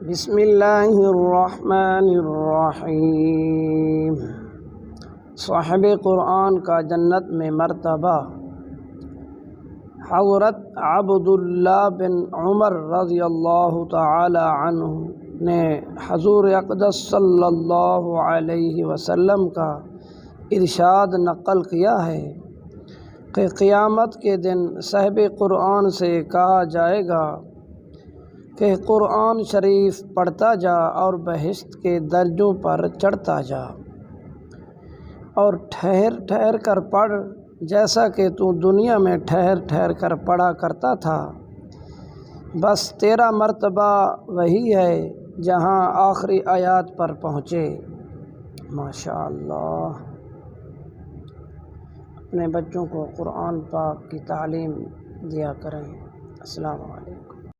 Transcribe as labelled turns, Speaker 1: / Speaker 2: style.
Speaker 1: بسم اللہ الرحمن الرحیم۔ صاحب قرآن کا جنت میں مرتبہ۔ حضرت عبداللہ بن عمر رضی اللہ تعالی عنہ نے حضور اقدس صلی اللہ علیہ وسلم کا ارشاد نقل کیا ہے کہ قیامت کے دن صاحب قرآن سے کہا جائے گا کہ قرآن شریف پڑھتا جا اور بہشت کے درجوں پر چڑھتا جا، اور ٹھہر ٹھہر کر پڑھ جیسا کہ تو دنیا میں ٹھہر ٹھہر کر پڑھا کرتا تھا۔ بس تیرا مرتبہ وہی ہے جہاں آخری آیات پر پہنچے۔ ماشاءاللہ۔ اپنے بچوں کو قرآن پاک کی تعلیم دیا کریں۔ السلام علیکم۔